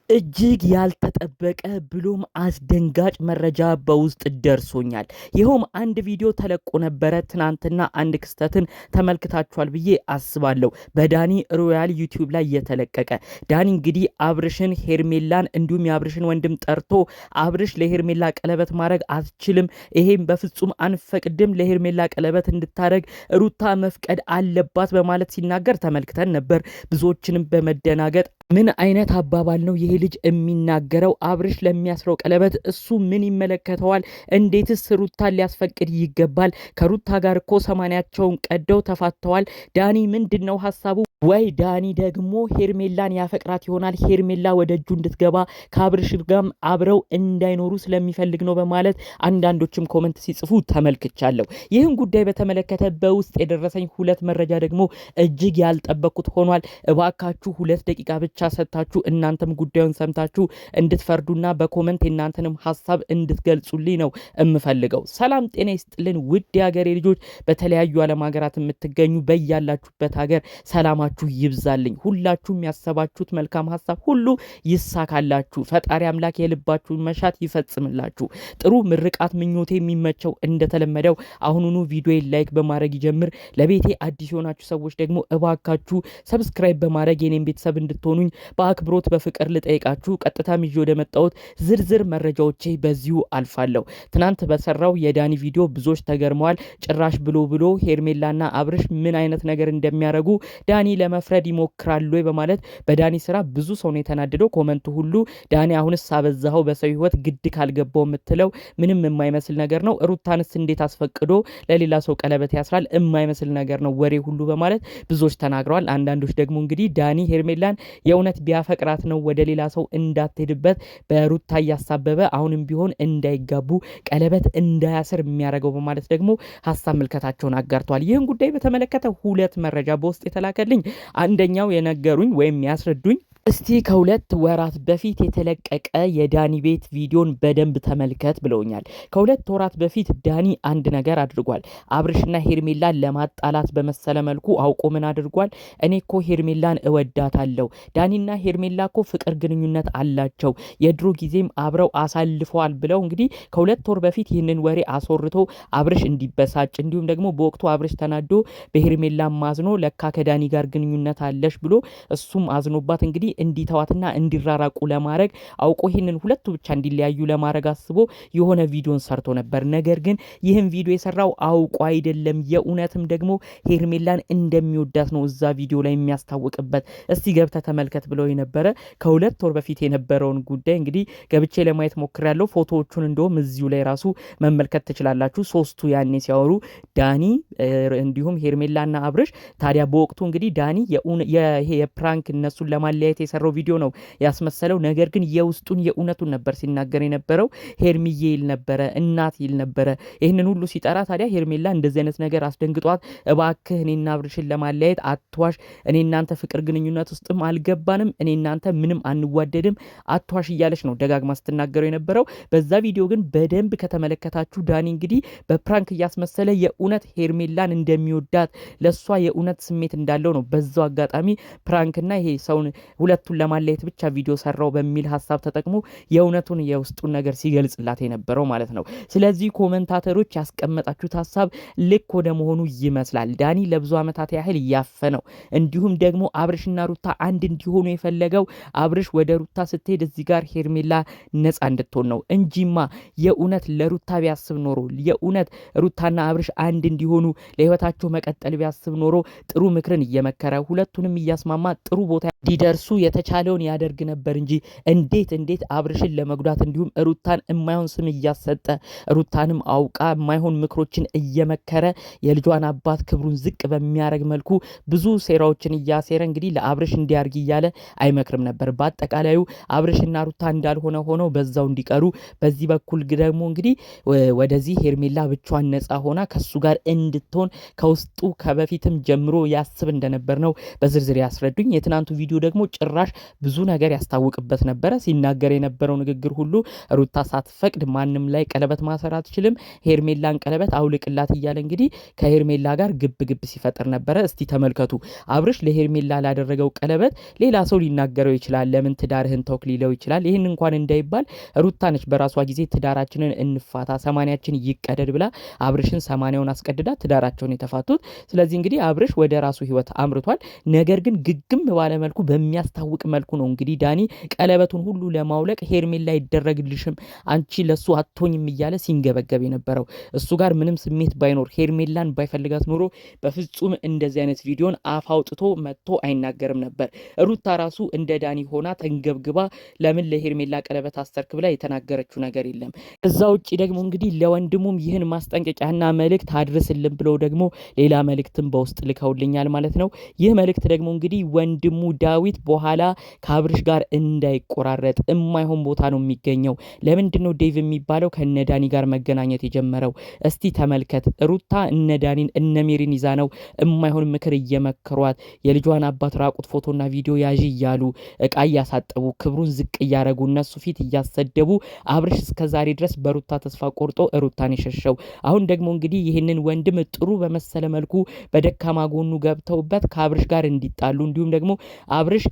እጅግ ያልተጠበቀ ብሎም አስደንጋጭ መረጃ በውስጥ ደርሶኛል። ይኸውም አንድ ቪዲዮ ተለቆ ነበረ ትናንትና። አንድ ክስተትን ተመልክታችኋል ብዬ አስባለሁ። በዳኒ ሮያል ዩቲዩብ ላይ የተለቀቀ ዳኒ እንግዲህ አብርሽን፣ ሄርሜላን እንዲሁም የአብርሽን ወንድም ጠርቶ አብርሽ ለሄርሜላ ቀለበት ማድረግ አትችልም፣ ይሄም በፍጹም አንፈቅድም፣ ለሄርሜላ ቀለበት እንድታረግ ሩታ መፍቀድ አለባት በማለት ሲናገር ተመልክተን ነበር። ብዙዎችንም በመደናገጥ ምን አይነት አባባል ነው ይሄ ልጅ የሚናገረው? አብርሽ ለሚያስረው ቀለበት እሱ ምን ይመለከተዋል? እንዴትስ ሩታን ሊያስፈቅድ ይገባል? ከሩታ ጋር እኮ ሰማንያቸውን ቀደው ተፋተዋል። ዳኒ ምንድነው ሐሳቡ? ወይ ዳኒ ደግሞ ሄርሜላን ያፈቅራት ይሆናል፣ ሄርሜላ ወደ እጁ እንድትገባ ከአብርሽ ጋርም አብረው እንዳይኖሩ ስለሚፈልግ ነው በማለት አንዳንዶችም ኮመንት ሲጽፉ ተመልክቻለሁ። ይህን ጉዳይ በተመለከተ በውስጥ የደረሰኝ ሁለት መረጃ ደግሞ እጅግ ያልጠበቁት ሆኗል። እባካችሁ 2 ደቂቃ ብቻ ሰጥታችሁ እናንተም ጉዳዩን ሰምታችሁ እንድትፈርዱና በኮመንት የእናንተንም ሐሳብ እንድትገልጹልኝ ነው እምፈልገው። ሰላም ጤና ይስጥልን ውድ የሀገሬ ልጆች፣ በተለያዩ ዓለም ሀገራት የምትገኙ በያላችሁበት ሀገር ሰላማችሁ ይብዛልኝ። ሁላችሁም ያሰባችሁት መልካም ሐሳብ ሁሉ ይሳካላችሁ። ፈጣሪ አምላክ የልባችሁን መሻት ይፈጽምላችሁ። ጥሩ ምርቃት ምኞቴ የሚመቸው እንደተለመደው አሁኑኑ ቪዲዮ ላይክ በማድረግ ይጀምር። ለቤቴ አዲስ የሆናችሁ ሰዎች ደግሞ እባካችሁ ሰብስክራይብ በማድረግ የኔን ቤተሰብ እንድትሆኑኝ በአክብሮት በፍቅር ልጠይቃችሁ። ቀጥታም ይዤ ወደ መጣሁት ዝርዝር መረጃዎቼ በዚሁ አልፋለሁ። ትናንት በሰራው የዳኒ ቪዲዮ ብዙዎች ተገርመዋል። ጭራሽ ብሎ ሄርሜላና አብርሽ ምን አይነት ነገር እንደሚያደርጉ ዳኒ ለመፍረድ ይሞክራሉ በማለት በዳኒ ስራ ብዙ ሰው ነው የተናደደው። ኮመንቱ ሁሉ ዳኒ አሁንስ አበዛኸው፣ በሰው ህይወት ግድ ካልገባው የምትለው ምንም የማይመስል ነገር ነው። ሩታንስ እንዴት አስፈቅዶ ለሌላ ሰው ቀለበት ያስራል? የማይመስል ነገር ነው ወሬ ሁሉ በማለት ብዙዎች ተናግረዋል። አንዳንዶች ደግሞ እንግዲህ ዳኒ ሄርሜላን የእውነት ቢያፈቅራት ነው ወደ ሌላ ሰው እንዳትሄድበት በሩታ እያሳበበ አሁንም ቢሆን እንዳይጋቡ ቀለበት እንዳያስር የሚያደርገው በማለት ደግሞ ሀሳብ ምልከታቸውን አጋርተዋል። ይህን ጉዳይ በተመለከተ 2 መረጃ በውስጥ የተላከልኝ፣ አንደኛው የነገሩኝ ወይም ያስረዱኝ እስቲ ከ2 ወራት በፊት የተለቀቀ የዳኒ ቤት ቪዲዮን በደንብ ተመልከት ብለውኛል። ከ2 ወራት በፊት ዳኒ አንድ ነገር አድርጓል። አብርሽና ሄርሜላን ለማጣላት በመሰለ መልኩ አውቆ ምን አድርጓል? እኔ እኮ ሄርሜላን እወዳታለሁ፣ ዳኒና ሄርሜላ እኮ ፍቅር ግንኙነት አላቸው፣ የድሮ ጊዜም አብረው አሳልፈዋል ብለው እንግዲህ ከ2 ወር በፊት ይህንን ወሬ አስወርቶ አብርሽ እንዲበሳጭ እንዲሁም ደግሞ በወቅቱ አብርሽ ተናዶ በሄርሜላ ማዝኖ ለካ ከዳኒ ጋር ግንኙነት አለሽ ብሎ እሱም አዝኖባት እንግዲህ እንዲተዋትና እንዲራራቁ ለማድረግ አውቆ ይህንን ሁለቱ ብቻ እንዲለያዩ ለማድረግ አስቦ የሆነ ቪዲዮን ሰርቶ ነበር። ነገር ግን ይህን ቪዲዮ የሰራው አውቆ አይደለም፣ የእውነትም ደግሞ ሄርሜላን እንደሚወዳት ነው እዛ ቪዲዮ ላይ የሚያስታውቅበት። እስቲ ገብተህ ተመልከት ብለው የነበረ ከ2 ወር በፊት የነበረውን ጉዳይ እንግዲህ ገብቼ ለማየት ሞክሬያለሁ። ፎቶዎቹን እንደውም እዚሁ ላይ ራሱ መመልከት ትችላላችሁ። ሶስቱ ያኔ ሲያወሩ ዳኒ እንዲሁም ሄርሜላና አብርሽ። ታዲያ በወቅቱ እንግዲህ ዳኒ የፕራንክ እነሱን ለማለያየት የሰራው ቪዲዮ ነው ያስመሰለው። ነገር ግን የውስጡን የእውነቱን ነበር ሲናገር የነበረው። ሄርሚዬ ይል ነበረ፣ እናት ይል ነበረ። ይህንን ሁሉ ሲጠራ ታዲያ ሄርሜላ እንደዚህ አይነት ነገር አስደንግጧት፣ እባክህ እኔና አብርሽን ለማለያየት አትዋሽ፣ እኔ እናንተ ፍቅር ግንኙነት ውስጥም አልገባንም፣ እኔ እናንተ ምንም አንዋደድም፣ አትዋሽ እያለች ነው ደጋግማ ስትናገረው የነበረው። በዛ ቪዲዮ ግን በደንብ ከተመለከታችሁ ዳኒ እንግዲህ በፕራንክ እያስመሰለ የእውነት ሄርሜላን እንደሚወዳት ለሷ የእውነት ስሜት እንዳለው ነው በዛው አጋጣሚ ፕራንክና ይሄ ሰውን ሁለቱን ለማለየት ብቻ ቪዲዮ ሰራው በሚል ሐሳብ ተጠቅሞ የእውነቱን የውስጡን ነገር ሲገልጽላት የነበረው ማለት ነው። ስለዚህ ኮመንታተሮች ያስቀመጣችሁት ሐሳብ ልክ ወደ መሆኑ ይመስላል። ዳኒ ለብዙ ዓመታት ያህል ያፈነው እንዲሁም ደግሞ አብርሽና ሩታ አንድ እንዲሆኑ የፈለገው አብርሽ ወደ ሩታ ስትሄድ እዚህ ጋር ሄርሜላ ነፃ እንድትሆን ነው እንጂማ የእውነት ለሩታ ቢያስብ ኖሮ የእውነት ሩታና አብርሽ አንድ እንዲሆኑ ለህይወታቸው መቀጠል ቢያስብ ኖሮ ጥሩ ምክርን እየመከረ ሁለቱንም እያስማማ ጥሩ ቦታ እንዲደርሱ የተቻለውን ያደርግ ነበር እንጂ እንዴት አብርሽን ለመጉዳት እንዲሁም ሩታን የማይሆን ስም እያሰጠ ሩታንም አውቃ የማይሆን ምክሮችን እየመከረ የልጇን አባት ክብሩን ዝቅ በሚያደርግ መልኩ ብዙ ሴራዎችን እያሴረ እንግዲህ ለአብርሽ እንዲያርግ እያለ አይመክርም ነበር። በአጠቃላዩ አብርሽና ሩታ እንዳልሆነ ሆነው በዛው እንዲቀሩ፣ በዚህ በኩል ደግሞ እንግዲህ ወደዚህ ሄርሜላ ብቻዋን ነፃ ሆና ከሱ ጋር እንድትሆን ከውስጡ ከበፊትም ጀምሮ ያስብ እንደነበር ነው በዝርዝር ያስረዱኝ። የትናንቱ ቪዲዮ ቪዲዮ ደግሞ ጭራሽ ብዙ ነገር ያስታውቅበት ነበረ። ሲናገር የነበረው ንግግር ሁሉ ሩታ ሳትፈቅድ ማንም ላይ ቀለበት ማሰር አትችልም፣ ሄርሜላን ቀለበት አውልቅላት እያለ እንግዲህ ከሄርሜላ ጋር ግብ ግብ ሲፈጥር ነበረ። እስቲ ተመልከቱ። አብርሽ ለሄርሜላ ላደረገው ቀለበት ሌላ ሰው ሊናገረው ይችላል። ለምን ትዳርህን ተውክ ሊለው ይችላል። ይህን እንኳን እንዳይባል ሩታ ነች በራሷ ጊዜ ትዳራችንን እንፋታ 80ያችን ይቀደድ ብላ አብርሽን 80ውን አስቀድዳ ትዳራቸውን የተፋቱት። ስለዚህ እንግዲህ አብርሽ ወደ ራሱ ህይወት አምርቷል። ነገር ግን ግግም ባለ መልኩ በሚያስታውቅ መልኩ ነው እንግዲህ ዳኒ ቀለበቱን ሁሉ ለማውለቅ ሄርሜላ ይደረግልሽም አንቺ ለሱ አትሆኝም እያለ ሲንገበገብ የነበረው። እሱ ጋር ምንም ስሜት ባይኖር ሄርሜላን ባይፈልጋት ኖሮ በፍጹም እንደዚህ አይነት ቪዲዮን አፍ አውጥቶ መጥቶ አይናገርም ነበር። ሩታ ራሱ እንደ ዳኒ ሆና ተንገብግባ ለምን ለሄርሜላ ቀለበት አስተርክ ብላ የተናገረችው ነገር የለም። እዛ ውጪ ደግሞ እንግዲህ ለወንድሙም ይህን ማስጠንቀቂያና መልእክት አድርስልን ብለው ደግሞ ሌላ መልእክትም በውስጥ ልከውልኛል ማለት ነው። ይህ መልእክት ደግሞ እንግዲህ ወንድሙ ዳዊት በኋላ ከአብርሽ ጋር እንዳይቆራረጥ የማይሆን ቦታ ነው የሚገኘው። ለምንድን ነው ዴቭ የሚባለው ከነዳኒ ጋር መገናኘት የጀመረው? እስቲ ተመልከት። ሩታ እነዳኒን እነሜሪን ይዛ ነው የማይሆን ምክር እየመከሯት የልጇን አባት ራቁት ፎቶና ቪዲዮ ያዥ እያሉ እቃ እያሳጠቡ ክብሩን ዝቅ እያረጉ እነሱ ፊት እያሰደቡ አብርሽ እስከዛሬ ድረስ በሩታ ተስፋ ቆርጦ ሩታን የሸሸው። አሁን ደግሞ እንግዲህ ይህንን ወንድም ጥሩ በመሰለ መልኩ በደካማ ጎኑ ገብተውበት ከአብርሽ ጋር እንዲጣሉ እንዲሁም ደግሞ አብርሽ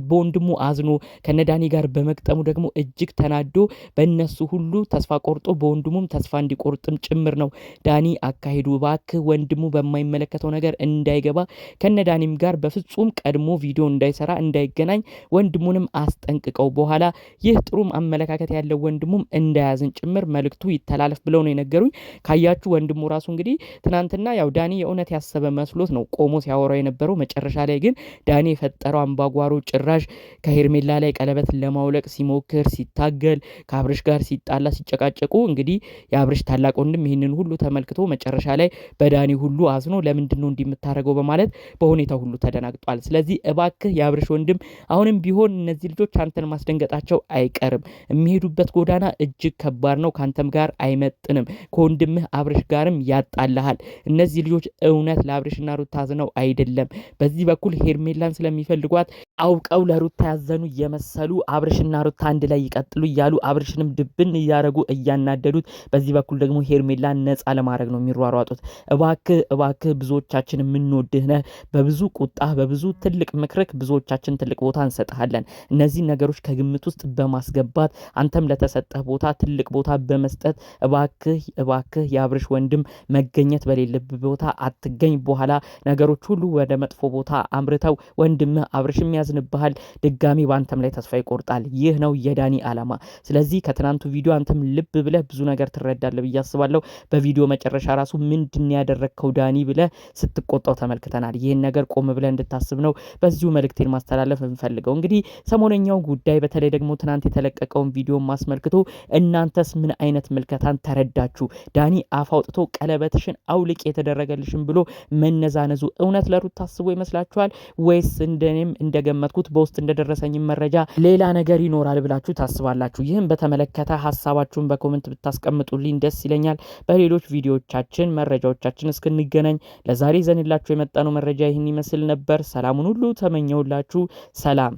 በወንድሙ አዝኖ ከነዳኒ ጋር በመቅጠሙ ደግሞ እጅግ ተናዶ በእነሱ ሁሉ ተስፋ ቆርጦ በወንድሙም ተስፋ እንዲቆርጥም ጭምር ነው ዳኒ አካሄዱ። እባክህ ወንድሙ በማይመለከተው ነገር እንዳይገባ ከነዳኒም ጋር በፍጹም ቀድሞ ቪዲዮ እንዳይሰራ እንዳይገናኝ ወንድሙንም አስጠንቅቀው በኋላ ይህ ጥሩም አመለካከት ያለው ወንድሙም እንዳያዝን ጭምር መልእክቱ ይተላለፍ ብለው ነው የነገሩኝ። ካያችሁ ወንድሙ ራሱ እንግዲህ ትናንትና ያው ዳኒ የእውነት ያሰበ መስሎት ነው ቆሞ ሲያወራው የነበረው። መጨረሻ ላይ ግን ዳኒ የፈጠረው አምባጓሮ ጭራሽ ከሄርሜላ ላይ ቀለበት ለማውለቅ ሲሞክር ሲታገል ከአብርሽ ጋር ሲጣላ ሲጨቃጨቁ እንግዲህ የአብርሽ ታላቅ ወንድም ይህንን ሁሉ ተመልክቶ መጨረሻ ላይ በዳኒ ሁሉ አዝኖ ለምንድን ነው እንዲምታረገው በማለት በሁኔታው ሁሉ ተደናግጧል። ስለዚህ እባክህ የአብርሽ ወንድም አሁንም ቢሆን እነዚህ ልጆች አንተን ማስደንገጣቸው አይቀርም። የሚሄዱበት ጎዳና እጅግ ከባድ ነው። ካንተም ጋር አይመጥንም። ከወንድምህ አብርሽ ጋርም ያጣልሃል። እነዚህ ልጆች እውነት ለአብርሽና ሩታ አዝነው አይደለም። በዚህ በኩል ሄርሜላን ስለሚፈልጓት አውቀው ለሩታ ያዘኑ እየመሰሉ አብርሽና ሩታ አንድ ላይ ይቀጥሉ እያሉ አብርሽንም ድብን እያረጉ እያናደዱት፣ በዚህ በኩል ደግሞ ሄርሜላን ነፃ ለማድረግ ነው የሚሯሯጡት። እባክህ እባክህ ብዙዎቻችን የምንወድህ ነህ። በብዙ ቁጣ በብዙ ትልቅ ምክርክ ብዙዎቻችን ትልቅ ቦታ እንሰጥሃለን። እነዚህ ነገሮች ከግምት ውስጥ በማስገባት አንተም ለተሰጠህ ቦታ ትልቅ ቦታ በመስጠት እባክህ እባክህ የአብርሽ ወንድም መገኘት በሌለብህ ቦታ አትገኝ። በኋላ ነገሮች ሁሉ ወደ መጥፎ ቦታ አምርተው ወንድምህ አብርሽም ያዝንብሃል፣ ድጋሚ በአንተም ላይ ተስፋ ይቆርጣል። ይህ ነው የዳኒ ዓላማ። ስለዚህ ከትናንቱ ቪዲዮ አንተም ልብ ብለህ ብዙ ነገር ትረዳለህ ብዬ አስባለሁ። በቪዲዮ መጨረሻ ራሱ ምንድን ያደረግከው ዳኒ ብለህ ስትቆጣው ተመልክተናል። ይህን ነገር ቆም ብለህ እንድታስብ ነው በዚሁ መልእክቴን ማስተላለፍ እንፈልገው። እንግዲህ ሰሞነኛው ጉዳይ በተለይ ደግሞ ትናንት የተለቀቀውን ቪዲዮ ማስመልክቶ እናንተስ ምን አይነት ምልከታን ተረዳችሁ? ዳኒ አፍ አውጥቶ ቀለበትሽን አውልቅ የተደረገልሽን ብሎ መነዛነዙ እውነት ለሩት ታስቦ ይመስላችኋል ወይስ እንደኔም እንደገመትኩት በውስጥ እንደደረሰኝ መረጃ ሌላ ነገር ይኖራል ብላችሁ ታስባላችሁ? ይህም በተመለከተ ሀሳባችሁን በኮሜንት ብታስቀምጡልኝ ደስ ይለኛል። በሌሎች ቪዲዮዎቻችን መረጃዎቻችን እስክንገናኝ ለዛሬ ዘንላችሁ የመጣነው መረጃ ይህን ይመስል ነበር። ሰላሙን ሁሉ ተመኘውላችሁ። ሰላም